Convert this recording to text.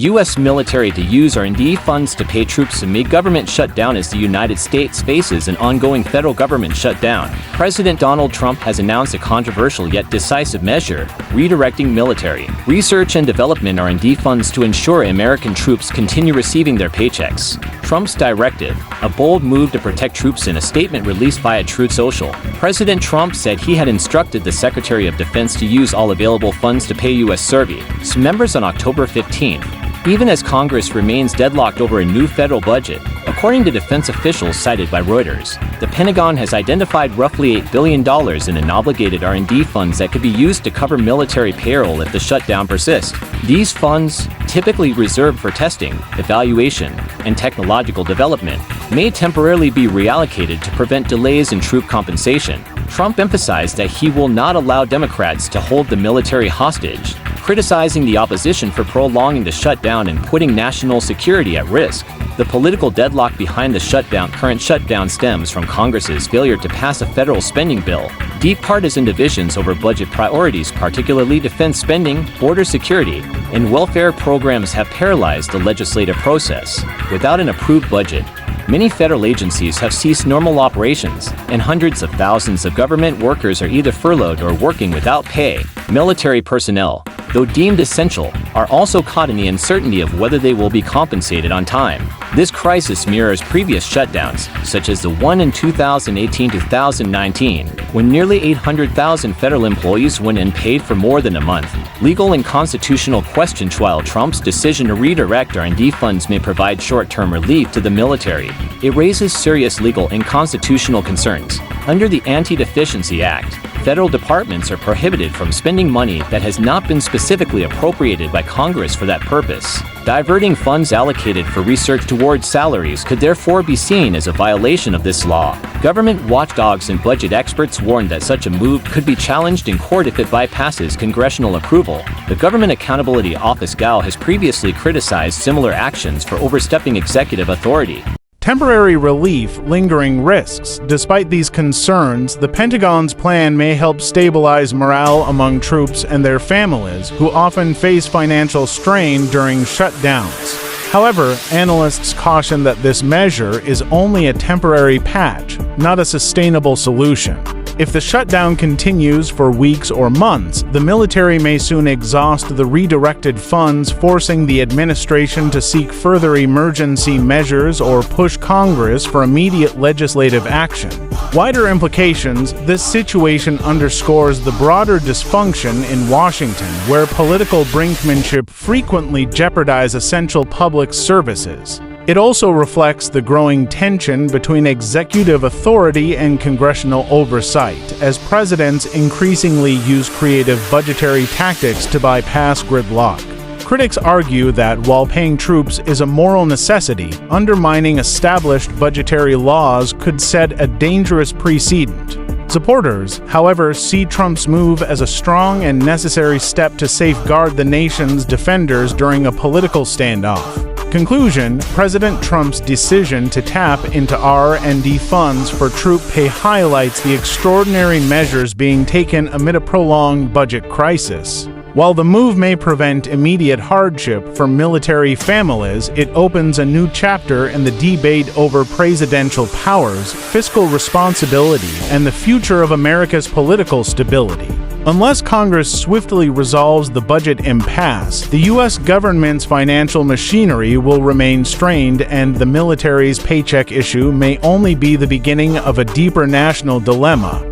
U.S. military to use R&D funds to pay troops amid government shutdown as the United States faces an ongoing federal government shutdown. President Donald Trump has announced a controversial yet decisive measure, redirecting military, research and development R&D funds to ensure American troops continue receiving their paychecks. Trump's directive, a bold move to protect troops. In a statement released via Truth Social, President Trump said he had instructed the Secretary of Defense to use all available funds to pay U.S. service members on October 15th. Even as Congress remains deadlocked over a new federal budget, according to defense officials cited by Reuters, the Pentagon has identified roughly $8 billion in unobligated R&D funds that could be used to cover military payroll if the shutdown persists. These funds, typically reserved for testing, evaluation, and technological development, may temporarily be reallocated to prevent delays in troop compensation. Trump emphasized that he will not allow Democrats to hold the military hostage, criticizing the opposition for prolonging the shutdown and putting national security at risk. The political deadlock behind the current shutdown stems from Congress's failure to pass a federal spending bill, deep partisan divisions over budget priorities, particularly defense spending, border security, and welfare programs have paralyzed the legislative process. Without an approved budget, many federal agencies have ceased normal operations, and hundreds of thousands of government workers are either furloughed or working without pay. Military personnel, though deemed essential, are also caught in the uncertainty of whether they will be compensated on time. This crisis mirrors previous shutdowns, such as the one in 2018-2019, when nearly 800,000 federal employees went unpaid for more than a month. Legal and constitutional questions. While Trump's decision to redirect R&D funds may provide short-term relief to the military, it raises serious legal and constitutional concerns. Under the Anti-Deficiency Act, federal departments are prohibited from spending money that has not been specifically appropriated by Congress for that purpose. Diverting funds allocated for research towards salaries could therefore be seen as a violation of this law. Government watchdogs and budget experts warned that such a move could be challenged in court if it bypasses congressional approval. The Government Accountability Office (GAO) has previously criticized similar actions for overstepping executive authority. Temporary relief, lingering risks. Despite these concerns, the Pentagon's plan may help stabilize morale among troops and their families, who often face financial strain during shutdowns. However, analysts caution that this measure is only a temporary patch, not a sustainable solution. If the shutdown continues for weeks or months, the military may soon exhaust the redirected funds, forcing the administration to seek further emergency measures or push Congress for immediate legislative action. Wider implications. This situation underscores the broader dysfunction in Washington, where political brinkmanship frequently jeopardizes essential public services. It also reflects the growing tension between executive authority and congressional oversight, as presidents increasingly use creative budgetary tactics to bypass gridlock. Critics argue that while paying troops is a moral necessity, undermining established budgetary laws could set a dangerous precedent. Supporters, however, see Trump's move as a strong and necessary step to safeguard the nation's defenders during a political standoff. Conclusion: President Trump's decision to tap into R&D funds for troop pay highlights the extraordinary measures being taken amid a prolonged budget crisis. While the move may prevent immediate hardship for military families, it opens a new chapter in the debate over presidential powers, fiscal responsibility, and the future of America's political stability. Unless Congress swiftly resolves the budget impasse, the U.S. government's financial machinery will remain strained, and the military's paycheck issue may only be the beginning of a deeper national dilemma.